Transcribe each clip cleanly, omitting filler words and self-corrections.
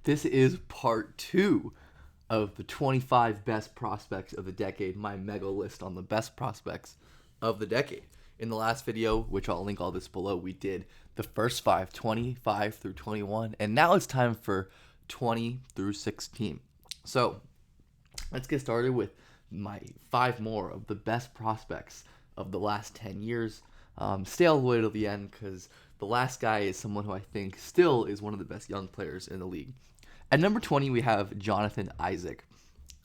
This is part 2 of the 25 best prospects of the decade, my mega list on the best prospects of the decade. In the last video, which I'll link all this below, we did the first 5, 25 through 21, and now it's time for 20 through 16. So let's get started with my 5 more of the best prospects of the last 10 years. Stay all the way to the end because the last guy is someone who I think still is one of the best young players in the league. At number 20, we have Jonathan Isaac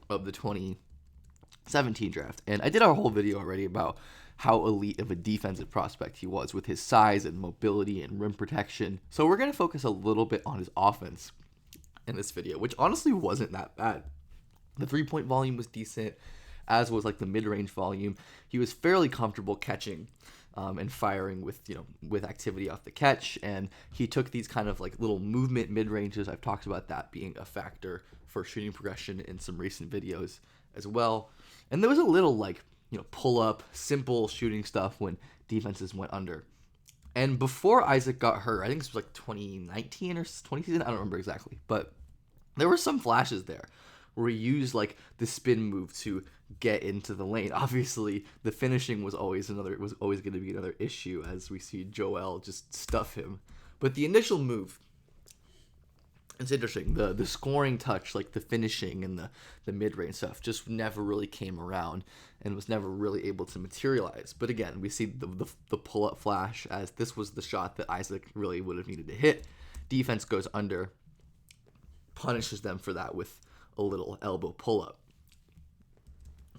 of the 2017 draft. And I did a whole video already about how elite of a defensive prospect he was with his size and mobility and rim protection. So we're going to focus a little bit on his offense in this video, which honestly wasn't that bad. The three-point volume was decent, as was like the mid-range volume. He was fairly comfortable catching and firing with activity off the catch, and he took these kind of like little movement mid-ranges. I've talked about that being a factor for shooting progression in some recent videos as well. And there was a little pull-up, simple shooting stuff when defenses went under. And before Isaac got hurt, I think this was like 2019 or 20 I don't remember exactly, but there were some flashes there where he used like the spin move to get into the lane. Obviously, the finishing was always going to be another issue as we see Joel just stuff him. But the initial move, it's interesting. The scoring touch, like the finishing and the mid-range stuff, just never really came around and was never really able to materialize. But again, we see the pull-up flash as this was the shot that Isaac really would have needed to hit. Defense goes under, punishes them for that with a little elbow pull-up.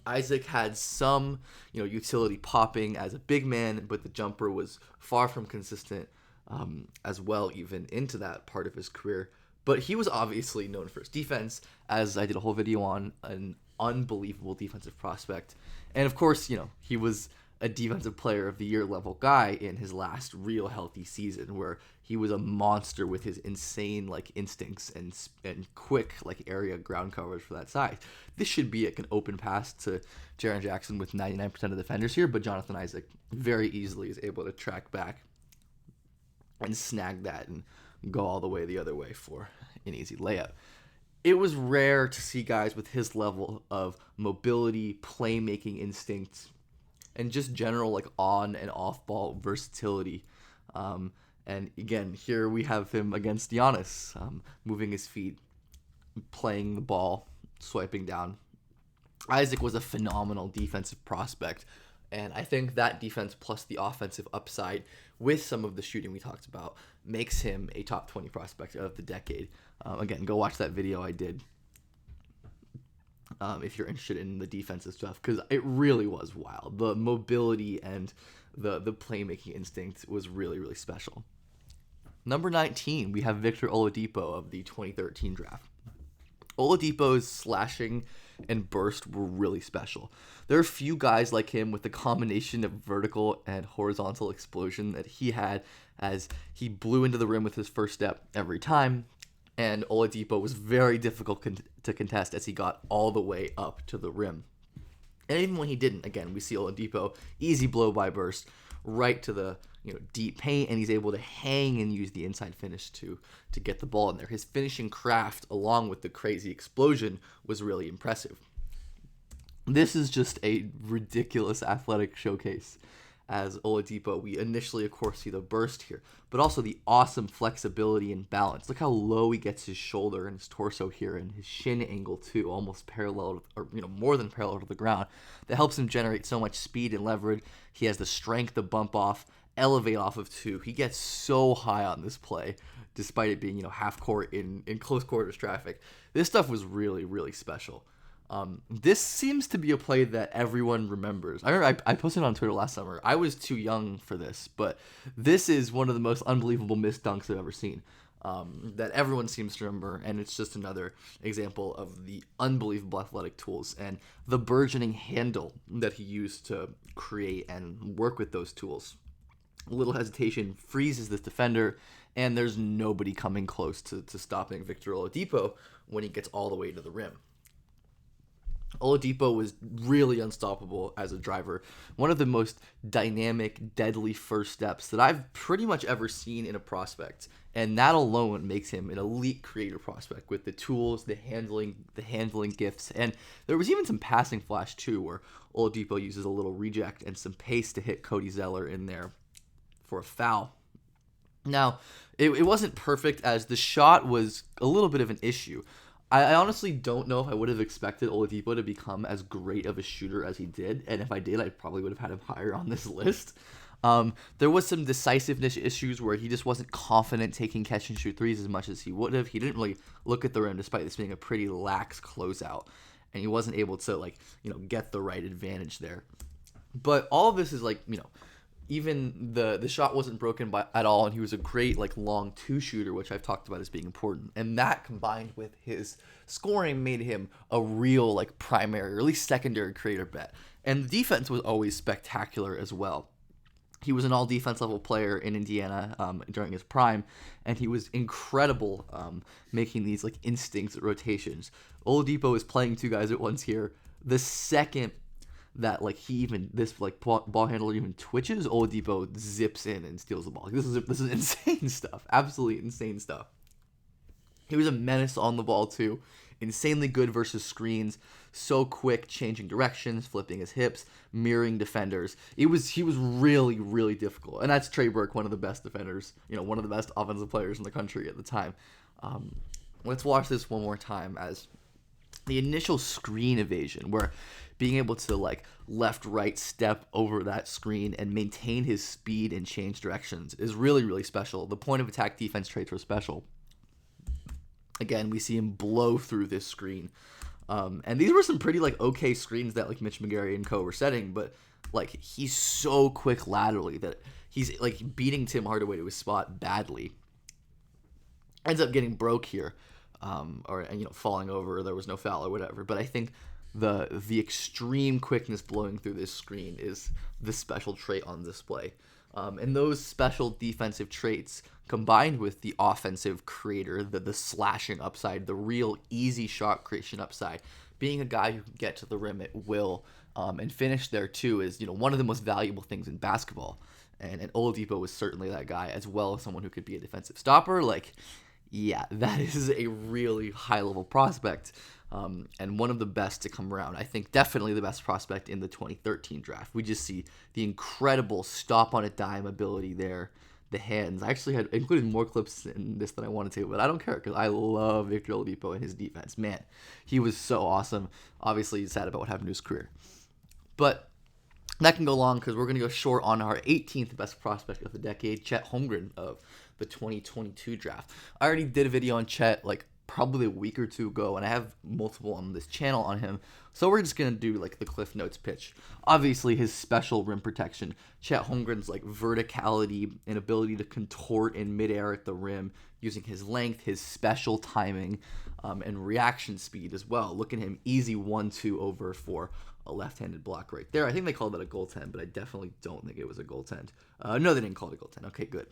Isaac had some, utility popping as a big man, but the jumper was far from consistent as well, even into that part of his career. But he was obviously known for his defense, as I did a whole video on, an unbelievable defensive prospect. And of course, he was a defensive player of the year level guy in his last real healthy season, where he was a monster with his insane instincts and quick area ground coverage for that size. This should be an open pass to Jaren Jackson with 99% of defenders here, but Jonathan Isaac very easily is able to track back and snag that and go all the way the other way for an easy layup. It was rare to see guys with his level of mobility, playmaking instincts, and just general on and off ball versatility. And again, here we have him against Giannis, moving his feet, playing the ball, swiping down. Isaac was a phenomenal defensive prospect, and I think that defense plus the offensive upside with some of the shooting we talked about makes him a top 20 prospect of the decade. Again, go watch that video I did if you're interested in the defensive stuff, because it really was wild. The mobility and the playmaking instinct was really, really special. Number 19, we have Victor Oladipo of the 2013 draft. Oladipo's slashing and burst were really special. There are a few guys like him with the combination of vertical and horizontal explosion that he had, as he blew into the rim with his first step every time. And Oladipo was very difficult to contest as he got all the way up to the rim. And even when he didn't, again, we see Oladipo, easy blow-by burst, right to the deep paint, and he's able to hang and use the inside finish to get the ball in there. His finishing craft, along with the crazy explosion, was really impressive. This is just a ridiculous athletic showcase as Oladipo. We initially, of course, see the burst here, but also the awesome flexibility and balance. Look how low he gets his shoulder and his torso here, and his shin angle too, almost parallel, or more than parallel to the ground. That helps him generate so much speed and leverage. He has the strength to bump off, elevate off of two. He gets so high on this play, despite it being half court in close quarters traffic. This stuff was really, really special. This seems to be a play that everyone remembers. I remember I posted on Twitter last summer. I was too young for this, but this is one of the most unbelievable missed dunks I've ever seen, that everyone seems to remember, and it's just another example of the unbelievable athletic tools and the burgeoning handle that he used to create and work with those tools. A little hesitation freezes this defender, and there's nobody coming close to stopping Victor Oladipo when he gets all the way to the rim. Oladipo was really unstoppable as a driver. One of the most dynamic, deadly first steps that I've pretty much ever seen in a prospect. And that alone makes him an elite creator prospect with the tools, the handling gifts. And there was even some passing flash too, where Oladipo uses a little reject and some pace to hit Cody Zeller in there for a foul. Now, it wasn't perfect as the shot was a little bit of an issue. I honestly don't know if I would have expected Oladipo to become as great of a shooter as he did, and if I did, I probably would have had him higher on this list. There was some decisiveness issues where he just wasn't confident taking catch and shoot threes as much as he would have. He didn't really look at the rim despite this being a pretty lax closeout, and he wasn't able to get the right advantage there. But all of this is even the shot wasn't broken at all, and he was a great long two shooter, which I've talked about as being important. And that combined with his scoring made him a real primary or at least secondary creator bet. And the defense was always spectacular as well. He was an all defense level player in Indiana during his prime, and he was incredible making these instinct rotations. Oladipo is playing two guys at once here. The second that this ball handler even twitches, Oladipo zips in and steals the ball. This is insane stuff. Absolutely insane stuff. He was a menace on the ball too. Insanely good versus screens. So quick, changing directions, flipping his hips, mirroring defenders. He was really, really difficult. And that's Trey Burke, one of the best defenders, one of the best offensive players in the country at the time. Let's watch this one more time as the initial screen evasion, where being able to left-right step over that screen and maintain his speed and change directions is really, really special. The point of attack defense traits were special. Again, we see him blow through this screen. And these were some pretty okay screens that Mitch McGarry and co were setting, but he's so quick laterally that he's beating Tim Hardaway to his spot badly. Ends up getting broke here. Or falling over, there was no foul or whatever. But I think the extreme quickness blowing through this screen is the special trait on display. And those special defensive traits combined with the offensive creator, the slashing upside, the real easy shot creation upside, being a guy who can get to the rim at will and finish there too is one of the most valuable things in basketball. And Oladipo was certainly that guy, as well as someone who could be a defensive stopper. Yeah, that is a really high-level prospect and one of the best to come around. I think definitely the best prospect in the 2013 draft. We just see the incredible stop-on-a-dime ability there, the hands. I actually had included more clips in this than I wanted to, but I don't care because I love Victor Oladipo and his defense. Man, he was so awesome. Obviously, he's sad about what happened to his career. But that can go long because we're going to go short on our 18th best prospect of the decade, Chet Holmgren of the 2022 draft. I already did a video on Chet probably a week or two ago, and I have multiple on this channel on him. So we're just going to do the Cliff Notes pitch. Obviously, his special rim protection, Chet Holmgren's verticality and ability to contort in midair at the rim using his length, his special timing, and reaction speed as well. Look at him, easy 1-2 over for a left-handed block right there. I think they called that a goaltend, but I definitely don't think it was a goaltend. No, they didn't call it a goaltend. Okay, good.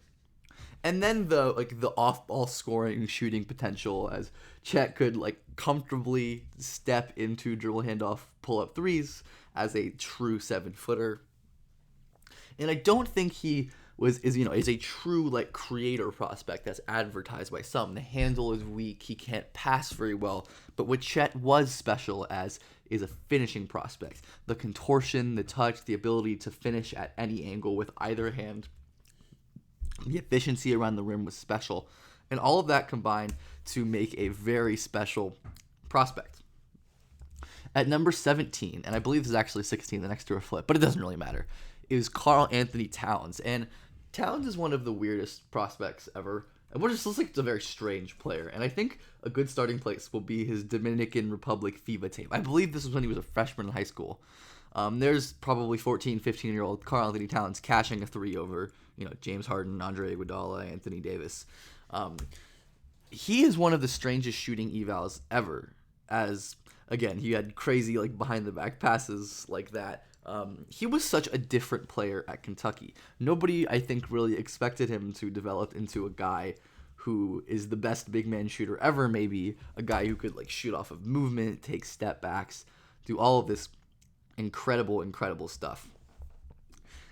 And then the off-ball scoring shooting potential, as Chet could comfortably step into dribble handoff pull-up threes as a true 7-footer. And I don't think he is a true creator prospect that's advertised by some. The handle is weak, he can't pass very well, but what Chet was special as is a finishing prospect. The contortion, the touch, the ability to finish at any angle with either hand. The efficiency around the rim was special, and all of that combined to make a very special prospect. At number 17, and I believe this is actually 16, the next to a flip, but it doesn't really matter, is Karl-Anthony Towns. And Towns is one of the weirdest prospects ever. And it looks like it's a very strange player. And I think a good starting place will be his Dominican Republic FIBA tape. I believe this was when he was a freshman in high school. There's probably 14, 15-year-old Karl-Anthony Towns cashing a three over James Harden, Andre Iguodala, Anthony Davis. He is one of the strangest shooting evals ever, as, again, he had crazy behind-the-back passes like that. He was such a different player at Kentucky. Nobody, I think, really expected him to develop into a guy who is the best big man shooter ever, maybe a guy who could shoot off of movement, take step backs, do all of this incredible stuff.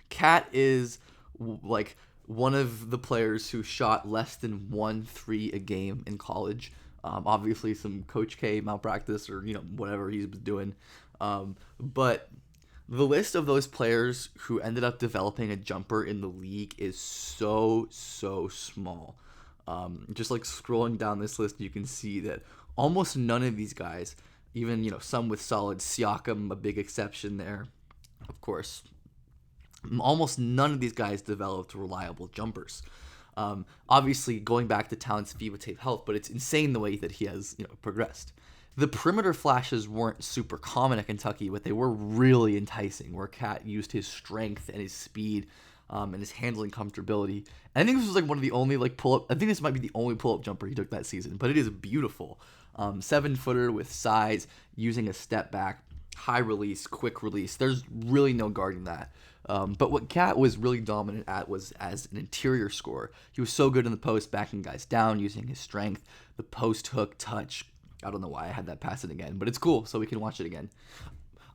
Cat is like one of the players who shot less than 1 3 a game in college. Obviously, some Coach K malpractice or whatever he's doing, but the list of those players who ended up developing a jumper in the league is so small. Just like scrolling down this list, you can see that almost none of these guys, even some with solid, Siakam a big exception there, of course. Almost none of these guys developed reliable jumpers. Obviously, going back to Towns' FIBA tape helped, but it's insane the way that he has progressed. The perimeter flashes weren't super common at Kentucky, but they were really enticing, where Cat used his strength and his speed and his handling comfortability. And I think this was like one of the only pull-up. I think this might be the only pull-up jumper he took that season, but it is beautiful. 7-footer with size, using a step back, high release, quick release. There's really no guarding that. But what Cat was really dominant at was as an interior scorer. He was so good in the post, backing guys down, using his strength, the post hook touch. I don't know why I had that pass it again, but it's cool, so we can watch it again.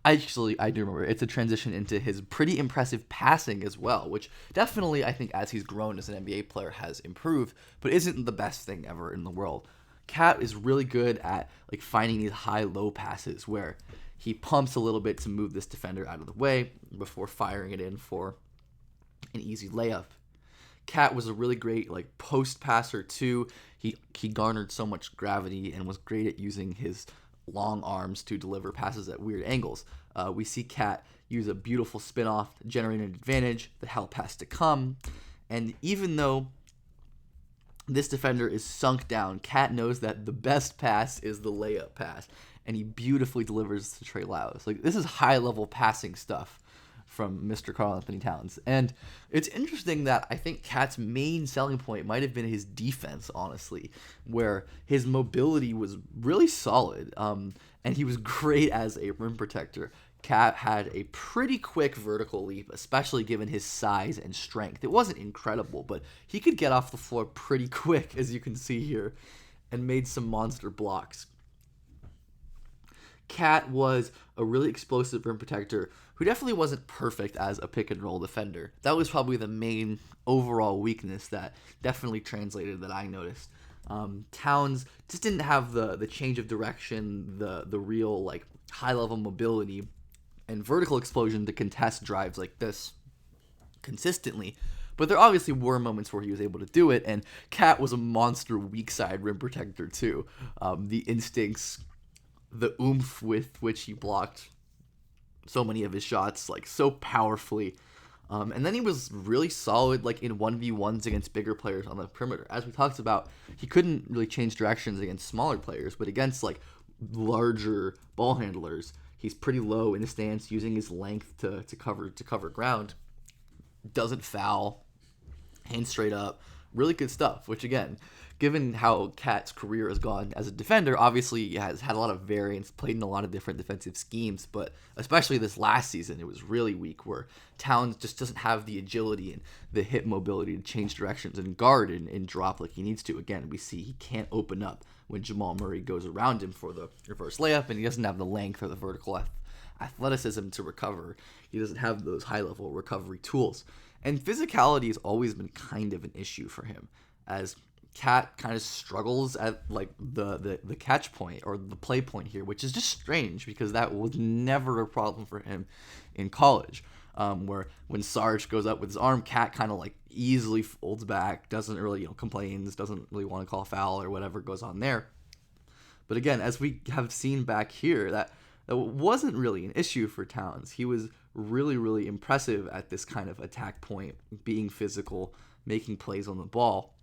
I do remember. It's a transition into his pretty impressive passing as well, which definitely, I think, as he's grown as an NBA player, has improved, but isn't the best thing ever in the world. Cat is really good at finding these high-low passes where he pumps a little bit to move this defender out of the way before firing it in for an easy layup. Cat was a really great post passer too. He garnered so much gravity and was great at using his long arms to deliver passes at weird angles. We see Cat use a beautiful spin-off, generate an advantage. The help has to come. And even though this defender is sunk down, Cat knows that the best pass is the layup pass. And he beautifully delivers to Trey Lyles. This is high-level passing stuff from Mr. Karl-Anthony Towns. And it's interesting that I think Cat's main selling point might have been his defense, honestly, where his mobility was really solid, and he was great as a rim protector. Cat had a pretty quick vertical leap, especially given his size and strength. It wasn't incredible, but he could get off the floor pretty quick, as you can see here, and made some monster blocks. Cat was a really explosive rim protector who definitely wasn't perfect as a pick-and-roll defender. That was probably the main overall weakness that definitely translated that I noticed. Towns just didn't have the change of direction, the real high-level mobility and vertical explosion to contest drives like this consistently. But there obviously were moments where he was able to do it, and Cat was a monster weak-side rim protector too. The instincts, the oomph with which he blocked so many of his shots, so powerfully. And then he was really solid, in 1v1s against bigger players on the perimeter. As we talked about, he couldn't really change directions against smaller players, but against, larger ball handlers, he's pretty low in the stance, using his length to cover ground. Doesn't foul, hands straight up, really good stuff, which again, given how Cat's career has gone as a defender, obviously he has had a lot of variance, played in a lot of different defensive schemes, but especially this last season, it was really weak, where Towns just doesn't have the agility and the hip mobility to change directions and guard and drop like he needs to. Again, we see he can't open up when Jamal Murray goes around him for the reverse layup, and he doesn't have the length or the vertical athleticism to recover. He doesn't have those high-level recovery tools. And physicality has always been kind of an issue for him, as Cat kind of struggles at the catch point or the play point here, which is just strange because that was never a problem for him in college. Where when Sarge goes up with his arm, Cat kind of easily folds back, doesn't really complains, doesn't really want to call a foul or whatever goes on there. But again, as we have seen back here, that wasn't really an issue for Towns. He was really impressive at this kind of attack point, being physical, making plays on the ball,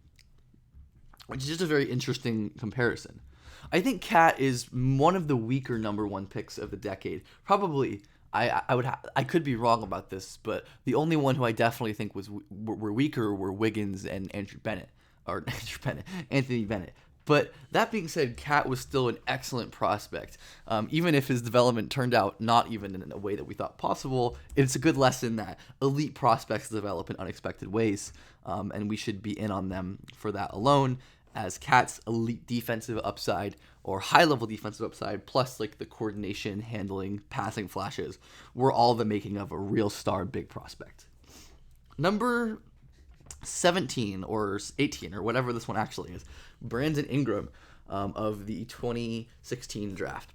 which is just a very interesting comparison. I think Cat is one of the weaker number one picks of the decade. Probably, I could be wrong about this, but the only one who I definitely think were weaker were Wiggins and Anthony Bennett. But that being said, Cat was still an excellent prospect. Even if his development turned out not even in a way that we thought possible, it's a good lesson that elite prospects develop in unexpected ways, and we should be in on them for that alone. as Cat's elite defensive upside or high-level defensive upside, plus like the coordination, handling, passing flashes, were all the making of a real star big prospect. Number 17 or 18 or whatever this one actually is, Brandon Ingram of the 2016 draft.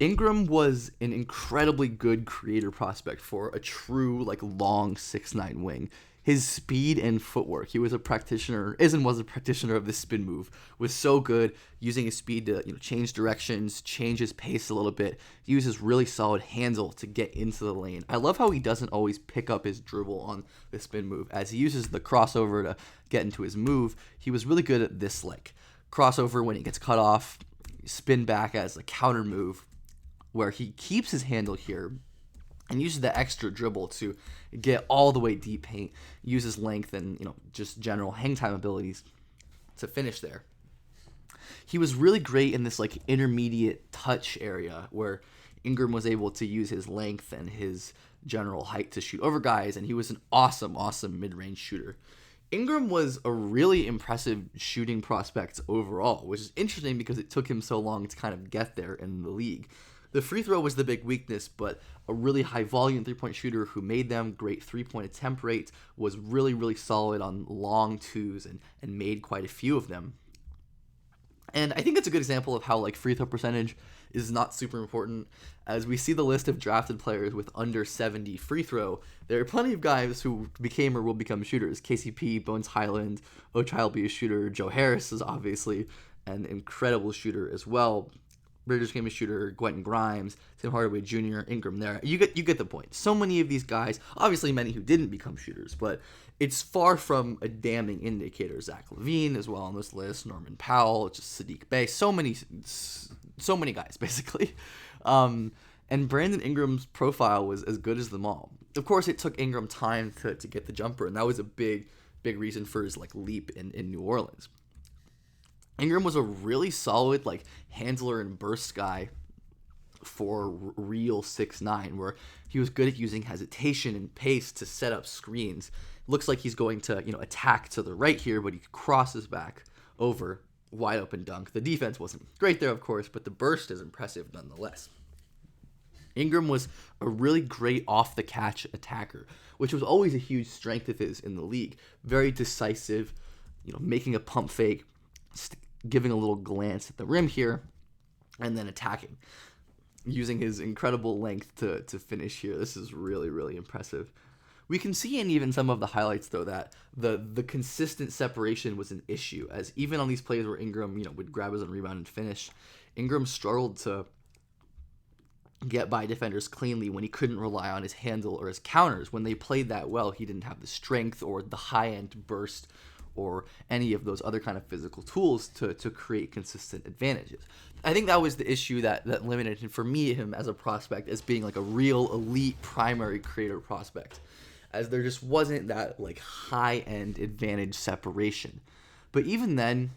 Ingram was an incredibly good creator prospect for a true like long 6'9" wing. His speed and footwork, he was a practitioner of the spin move, was so good, using his speed to change directions, change his pace a little bit, use his really solid handle to get into the lane. I love how he doesn't always pick up his dribble on the spin move. As he uses the crossover to get into his move, he was really good at this like crossover when he gets cut off, spin back as a counter move, where he keeps his handle here and uses the extra dribble to get all the way deep paint, uses length and just general hang time abilities to finish there. He was really great in this like intermediate touch area where Ingram was able to use his length and his general height to shoot over guys, and he was an awesome mid-range shooter. Ingram was a really impressive shooting prospect overall, which is interesting because it took him so long to kind of get there in the league. The free throw was the big weakness, but a really high volume three-point shooter who made them, great three-point attempt rate, was really solid on long twos and made quite a few of them. And I think it's a good example of how like free throw percentage is not super important. As we see the list of drafted players with under 70 free throw, there are plenty of guys who became or will become shooters. KCP, Bones Highland, Ochai will be a shooter. Joe Harris is obviously an incredible shooter as well. Bridges became a shooter, Quentin Grimes, Tim Hardaway Jr., Ingram there. You get the point. So many of these guys, obviously many who didn't become shooters, but it's far from a damning indicator. Zach LaVine as well on this list, Norman Powell, just Sadiq Bey, so many guys basically. And Brandon Ingram's profile was as good as them all. Of course, it took Ingram time to get the jumper, and that was a big reason for his like leap in New Orleans. Ingram was a really solid like handler and burst guy for real 6'9", where he was good at using hesitation and pace to set up screens. Looks like he's going to attack to the right here, but he crosses back over, wide open dunk. The defense wasn't great there, of course, but the burst is impressive nonetheless. Ingram was a really great off the catch attacker, which was always a huge strength of his in the league. Very decisive, making a pump fake, giving a little glance at the rim here, and then attacking, using his incredible length to finish here. This is really impressive. We can see in even some of the highlights, though, that the consistent separation was an issue, as even on these plays where Ingram, would grab his own rebound and finish, Ingram struggled to get by defenders cleanly when he couldn't rely on his handle or his counters. When they played that well, he didn't have the strength or the high-end burst or any of those other kind of physical tools to create consistent advantages. I think that was the issue that limited him, for me, him as a prospect, as being like a real elite primary creator prospect, as there just wasn't that like high-end advantage separation. But even then,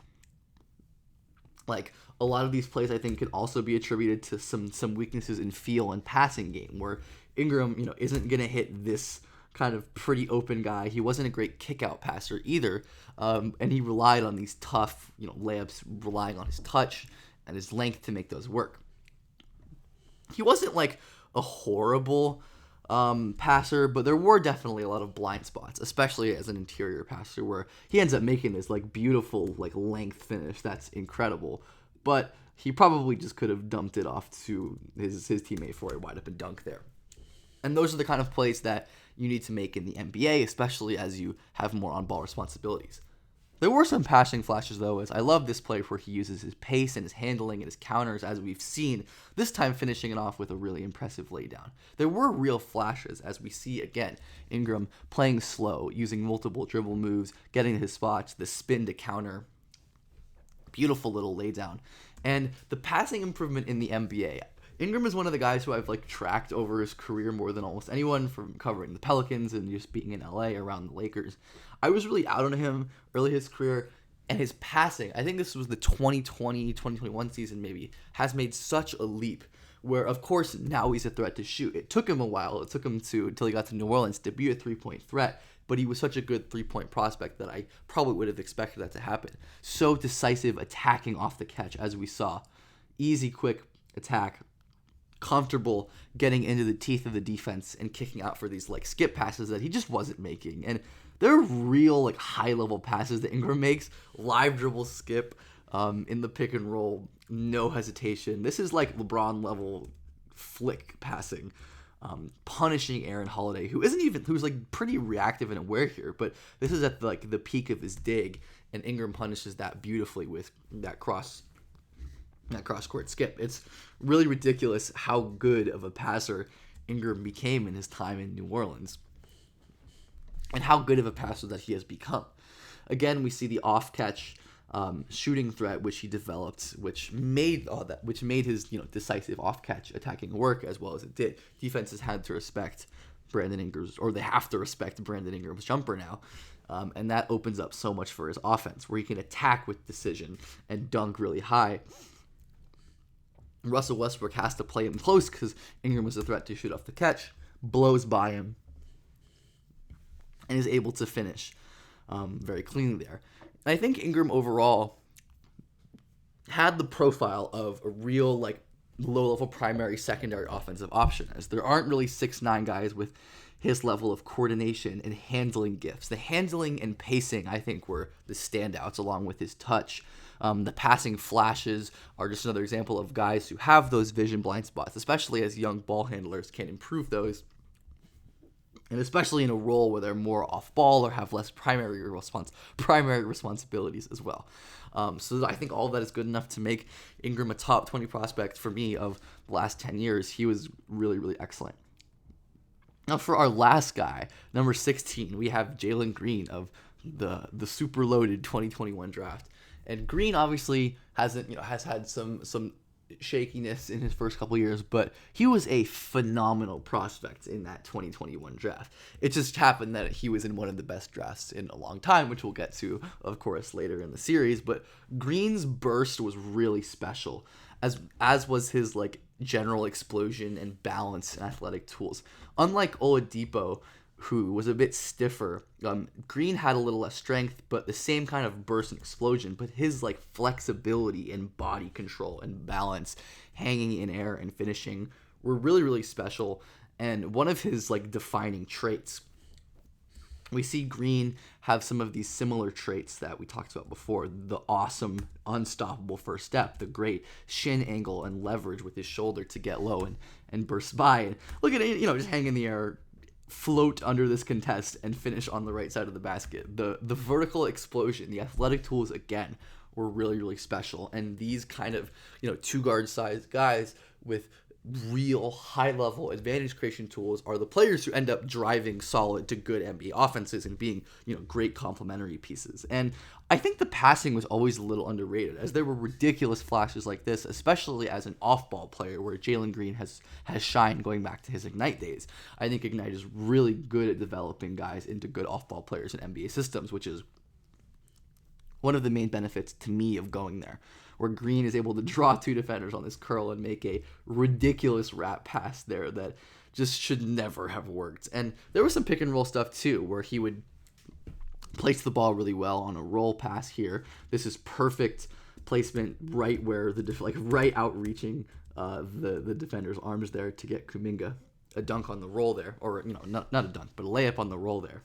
like a lot of these plays I think could also be attributed to some weaknesses in feel and passing game, where Ingram, isn't going to hit this kind of pretty open guy. He wasn't a great kick-out passer either, and he relied on these tough, layups, relying on his touch and his length to make those work. He wasn't like a horrible passer, but there were definitely a lot of blind spots, especially as an interior passer, where he ends up making this like beautiful like length finish that's incredible, but he probably just could have dumped it off to his teammate for a wide open dunk there. And those are the kind of plays that you need to make in the NBA, especially as you have more on-ball responsibilities. There were some passing flashes, though, as I love this play where he uses his pace and his handling and his counters, as we've seen, this time finishing it off with a really impressive laydown. There were real flashes, as we see, again, Ingram playing slow, using multiple dribble moves, getting to his spots, the spin to counter, beautiful little laydown. And the passing improvement in the NBA, Ingram is one of the guys who I've like tracked over his career more than almost anyone, from covering the Pelicans and just being in LA around the Lakers. I was really out on him early in his career, and his passing, I think this was the 2020-2021 season maybe, has made such a leap, where of course now he's a threat to shoot. It took him a while. It took him until he got to New Orleans to be a three-point threat. but he was such a good three-point prospect that I probably would have expected that to happen. So decisive attacking off the catch, as we saw. Easy, quick attack, comfortable getting into the teeth of the defense and kicking out for these like skip passes that he just wasn't making. And they're real like high-level passes that Ingram makes, live dribble skip in the pick and roll, no hesitation. This is like LeBron level flick passing. Punishing Aaron Holiday, who's like pretty reactive and aware here, but this is at like the peak of his dig, and Ingram punishes that beautifully with that cross court skip. It's really ridiculous how good of a passer Ingram became in his time in New Orleans, and how good of a passer that he has become. Again, we see the off catch shooting threat which he developed, which made his decisive off catch attacking work as well as it did. Defenses had to respect Brandon Ingram's, or they have to respect Brandon Ingram's jumper now, and that opens up so much for his offense, where he can attack with decision and dunk really high. Russell Westbrook has to play him close because Ingram was a threat to shoot off the catch, blows by him, and is able to finish very cleanly there. I think Ingram overall had the profile of a real like low-level primary, secondary offensive option, as there aren't really 6'9" guys with his level of coordination and handling gifts. The handling and pacing, I think, were the standouts, along with his touch. The passing flashes are just another example of guys who have those vision blind spots, especially as young ball handlers can improve those. And especially in a role where they're more off ball or have less primary responsibilities as well. So I think all of that is good enough to make Ingram a top 20 prospect for me of the last 10 years. He was really, really excellent. Now for our last guy, number 16, we have Jalen Green of the super loaded 2021 draft. And Green obviously has had some shakiness in his first couple years, but he was a phenomenal prospect in that 2021 draft. It just happened that he was in one of the best drafts in a long time, which we'll get to, of course, later in the series. But Green's burst was really special, as was his like general explosion and balance and athletic tools. Unlike Oladipo, who was a bit stiffer, Green had a little less strength, but the same kind of burst and explosion. But his like flexibility and body control and balance, hanging in air and finishing, were really, really special. And one of his like defining traits. We see Green have some of these similar traits that we talked about before: the awesome, unstoppable first step, the great shin angle and leverage with his shoulder to get low and burst by. And look at it, just hang in the air, float under this contest, and finish on the right side of the basket. The vertical explosion, the athletic tools, again, were really, really special. And these kind of, two guard size guys with real high-level advantage creation tools are the players who end up driving solid to good NBA offenses and being, great complementary pieces. And I think the passing was always a little underrated, as there were ridiculous flashes like this, especially as an off-ball player, where Jalen Green has shined going back to his Ignite days. I think Ignite is really good at developing guys into good off-ball players in NBA systems, which is one of the main benefits to me of going there, where Green is able to draw two defenders on this curl and make a ridiculous wrap pass there that just should never have worked. And there was some pick and roll stuff too, where he would place the ball really well on a roll pass here. This is perfect placement right where right outreaching the defender's arms there to get Kuminga a dunk on the roll there, or not a dunk, but a layup on the roll there.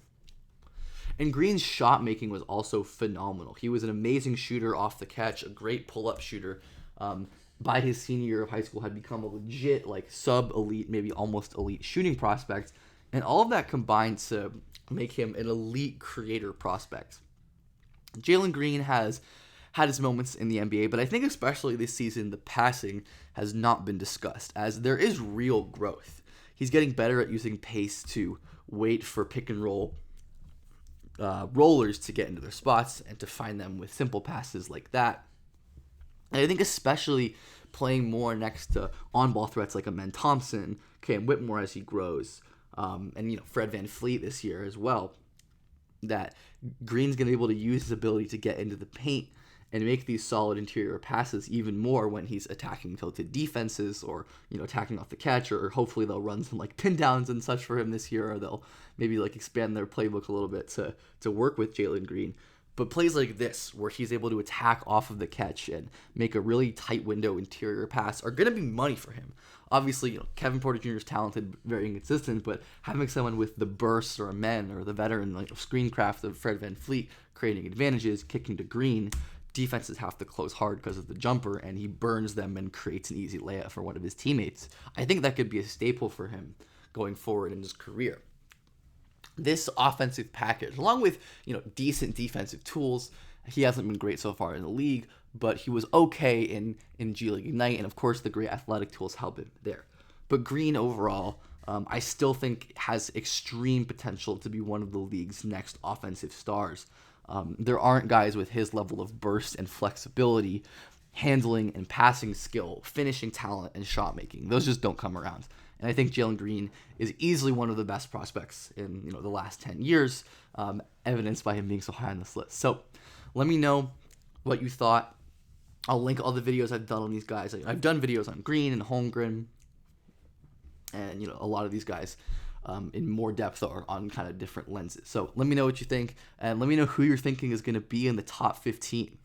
And Green's shot making was also phenomenal. He was an amazing shooter off the catch, a great pull-up shooter. By his senior year of high school, had become a legit sub-elite, maybe almost elite shooting prospect. And all of that combined to make him an elite creator prospect. Jalen Green has had his moments in the NBA, but I think especially this season, the passing has not been discussed, as there is real growth. He's getting better at using pace to wait for pick and roll rollers to get into their spots and to find them with simple passes like that. And I think especially playing more next to on-ball threats like Amen Thompson, Cam Whitmore as he grows, and Fred VanVleet this year as well, that Green's going to be able to use his ability to get into the paint and make these solid interior passes even more when he's attacking tilted defenses, or attacking off the catch, or hopefully they'll run some like pin downs and such for him this year, or they'll maybe like expand their playbook a little bit to work with Jalen Green. But plays like this, where he's able to attack off of the catch and make a really tight window interior pass, are going to be money for him. Obviously, Kevin Porter Jr. is talented, very inconsistent, but having someone with the burst, or a men, or the veteran screencraft of Fred VanVleet creating advantages, kicking to Green, defenses have to close hard because of the jumper, and he burns them and creates an easy layup for one of his teammates. I think that could be a staple for him going forward in his career. This offensive package, along with decent defensive tools, he hasn't been great so far in the league, but he was okay in G League Ignite, and of course the great athletic tools help him there. But Green overall, I still think has extreme potential to be one of the league's next offensive stars. There aren't guys with his level of burst and flexibility, handling and passing skill, finishing talent, and shot making. Those just don't come around. And I think Jalen Green is easily one of the best prospects in the last 10 years, evidenced by him being so high on this list. So let me know what you thought. I'll link all the videos I've done on these guys. I've done videos on Green and Holmgren, and a lot of these guys in more depth or on kind of different lenses. So let me know what you think, and let me know who you're thinking is going to be in the top 15.